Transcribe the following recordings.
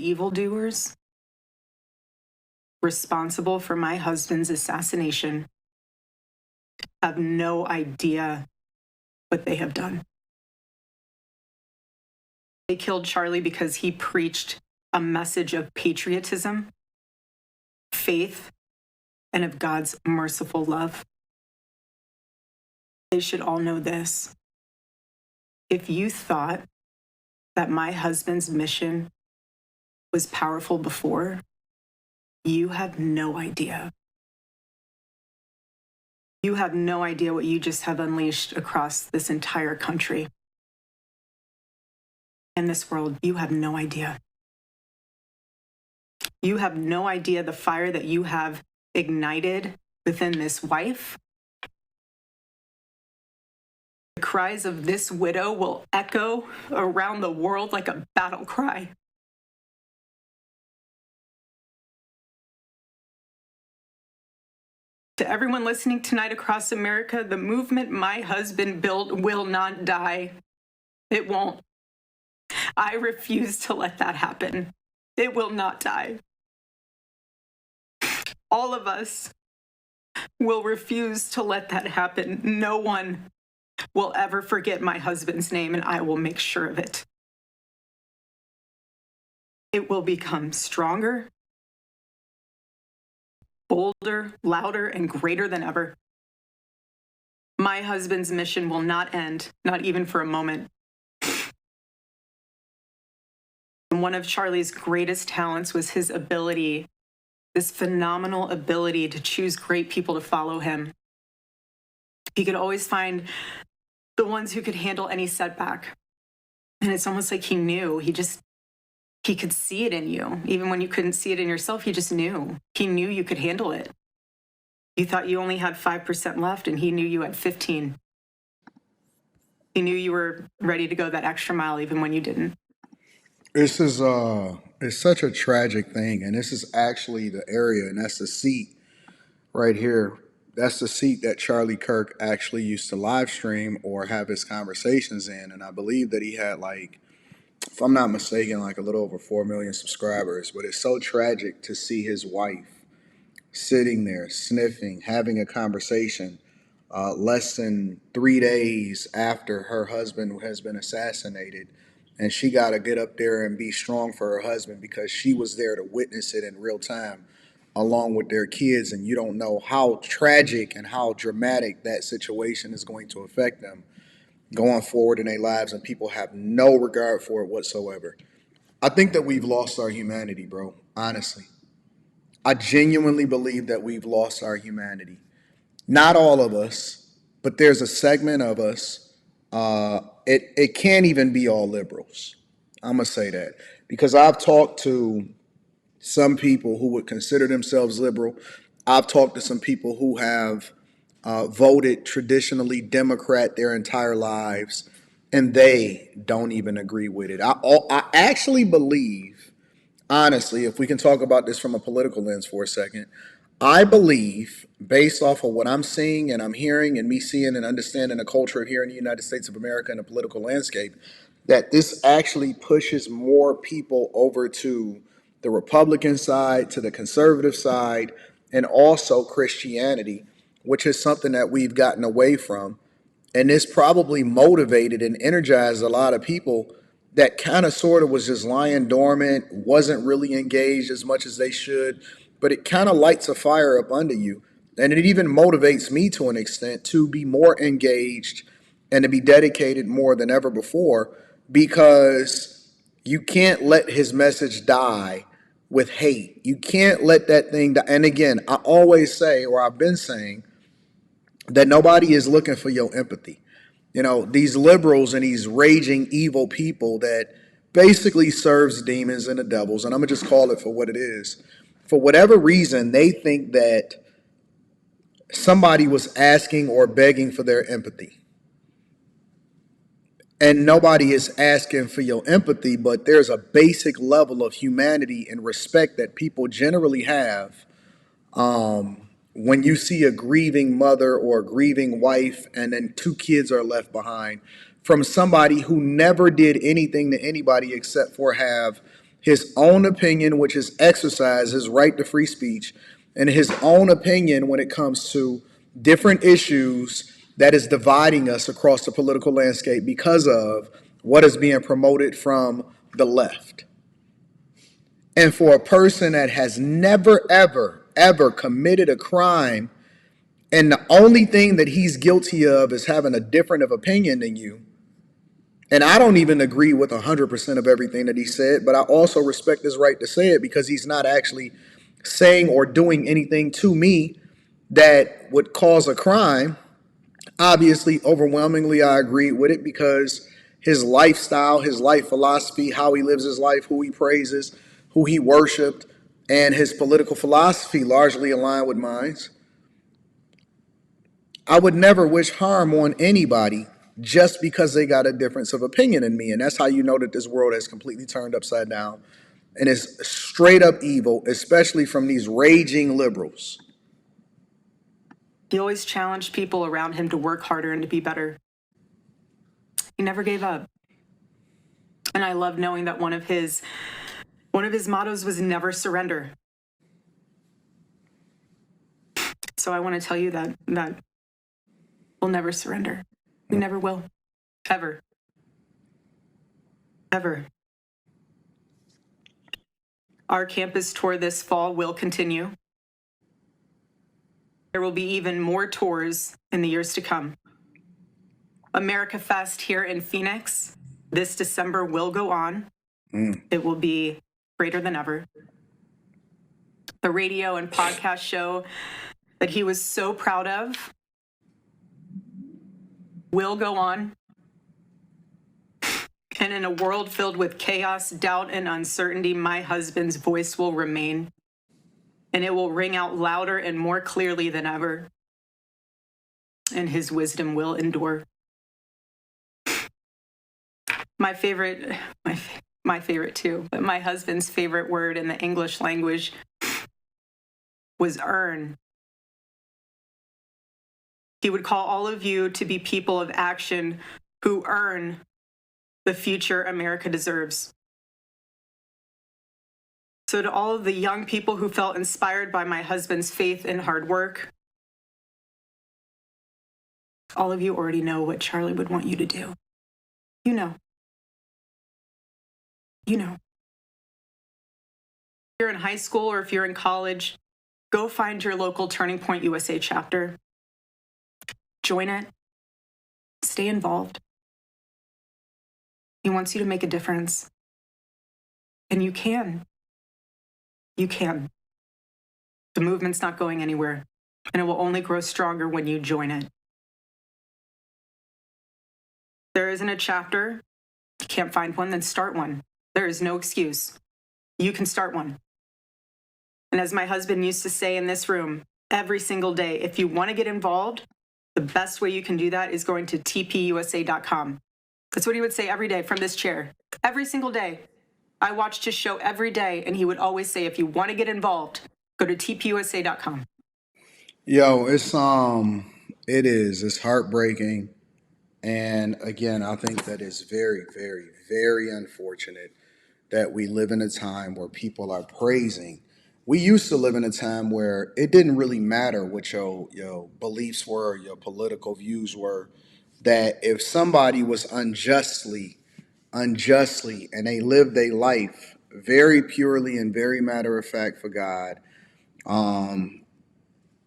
evildoers responsible for my husband's assassination have no idea what they have done. They killed Charlie because he preached a message of patriotism, faith, and of God's merciful love. They should all know this. If you thought that my husband's mission was powerful before, you have no idea. You have no idea what you just have unleashed across this entire country. In this world, you have no idea. You have no idea the fire that you have ignited within this wife. The cries of this widow will echo around the world like a battle cry. To everyone listening tonight across America, the movement my husband built will not die. It won't. I refuse to let that happen. It will not die. All of us will refuse to let that happen. No one will ever forget my husband's name, and I will make sure of it. It will become stronger, bolder, louder, and greater than ever. My husband's mission will not end, not even for a moment. And one of Charlie's greatest talents was his ability, this phenomenal ability to choose great people to follow him. He could always find the ones who could handle any setback. And it's almost like he knew, he could see it in you. Even when you couldn't see it in yourself, he just knew. He knew you could handle it. You thought you only had 5% left, and he knew you had 15. He knew you were ready to go that extra mile even when you didn't. This is it's such a tragic thing, and this is actually the area, and that's the seat right here. That's the seat that Charlie Kirk actually used to live stream or have his conversations in, and I believe that he had, like, if I'm not mistaken, like a little over 4 million subscribers. But it's so tragic to see his wife sitting there sniffing, having a conversation less than 3 days after her husband has been assassinated. And she got to get up there and be strong for her husband because she was there to witness it in real time along with their kids. And you don't know how tragic and how dramatic that situation is going to affect them going forward in their lives. And people have no regard for it whatsoever. I think that we've lost our humanity, bro. Honestly, I genuinely believe that we've lost our humanity. Not all of us, but there's a segment of us. It can't even be all liberals. I'm gonna say that because I've talked to some people who would consider themselves liberal. I've talked to some people who have voted traditionally Democrat their entire lives, and they don't even agree with it. I actually believe, honestly, if we can talk about this from a political lens for a second, I believe, based off of what I'm seeing and I'm hearing and me seeing and understanding the culture here in the United States of America and the political landscape, that this actually pushes more people over to the Republican side, to the conservative side, and also Christianity, which is something that we've gotten away from. And this probably motivated and energized a lot of people that kind of sort of was just lying dormant, wasn't really engaged as much as they should, but it kind of lights a fire up under you. And it even motivates me to an extent to be more engaged and to be dedicated more than ever before, because you can't let his message die with hate. You can't let that thing die. And again, I always say, or I've been saying, that nobody is looking for your empathy. You know, these liberals and these raging evil people that basically serves demons and the devils, and I'm going to just call it for what it is. For whatever reason, they think that somebody was asking or begging for their empathy. And nobody is asking for your empathy, but there's a basic level of humanity and respect that people generally have when you see a grieving mother or a grieving wife and then 2 kids are left behind from somebody who never did anything to anybody except for have his own opinion, which is exercise, his right to free speech, and his own opinion when it comes to different issues that is dividing us across the political landscape because of what is being promoted from the left. And for a person that has never, ever, ever committed a crime, and the only thing that he's guilty of is having a different of opinion than you, and I don't even agree with 100% of everything that he said, but I also respect his right to say it because he's not actually saying or doing anything to me that would cause a crime. Obviously, overwhelmingly, I agree with it because his lifestyle, his life philosophy, how he lives his life, who he praises, who he worshiped, and his political philosophy largely align with mine. I would never wish harm on anybody just because they got a difference of opinion than me. And that's how you know that this world has completely turned upside down and is straight up evil, especially from these raging liberals. He always challenged people around him to work harder and to be better. He never gave up. And I love knowing that one of his mottos was never surrender. So I want to tell you that we'll never surrender. We never will. Ever. Ever. Our campus tour this fall will continue. There will be even more tours in the years to come. America Fest here in Phoenix this December will go on. It will be greater than ever. The radio and podcast show that he was so proud of will go on. And in a world filled with chaos, doubt, and uncertainty, my husband's voice will remain. And it will ring out louder and more clearly than ever. And his wisdom will endure. My favorite too, but my husband's favorite word in the English language was earn. He would call all of you to be people of action who earn the future America deserves. So to all of the young people who felt inspired by my husband's faith and hard work, all of you already know what Charlie would want you to do. You know. You know. If you're in high school or if you're in college, go find your local Turning Point USA chapter. Join it. Stay involved. He wants you to make a difference. And you can. You can. The movement's not going anywhere, and it will only grow stronger when you join it. There isn't a chapter. You can't find one, then start one. There is no excuse. You can start one. And as my husband used to say in this room, every single day, if you want to get involved, the best way you can do that is going to tpusa.com. That's what he would say every day from this chair. Every single day. I watched his show every day, and he would always say, if you want to get involved, go to tpusa.com. Yo, it's heartbreaking. And again, I think that is very, very, very unfortunate that we live in a time where people are praising. We used to live in a time where it didn't really matter what your beliefs were, your political views were, that if somebody was unjustly, and they lived their life very purely and very matter of fact for God,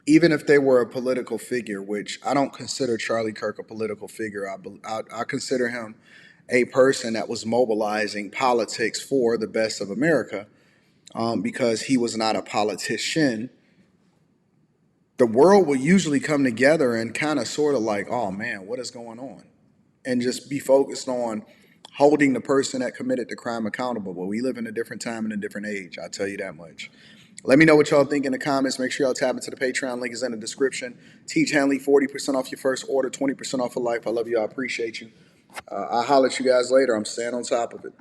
even if they were a political figure, which I don't consider Charlie Kirk a political figure. I consider him a person that was mobilizing politics for the best of America, because he was not a politician. The world will usually come together and kind of sort of like, oh man, what is going on? And just be focused on holding the person that committed the crime accountable. But we live in a different time and a different age, I'll tell you that much. Let me know what y'all think in the comments. Make sure y'all tap into the Patreon. Link is in the description. Teach Hanley 40% off your first order, 20% off for life. I love you. I appreciate you. I'll holler at you guys later. I'm staying on top of it.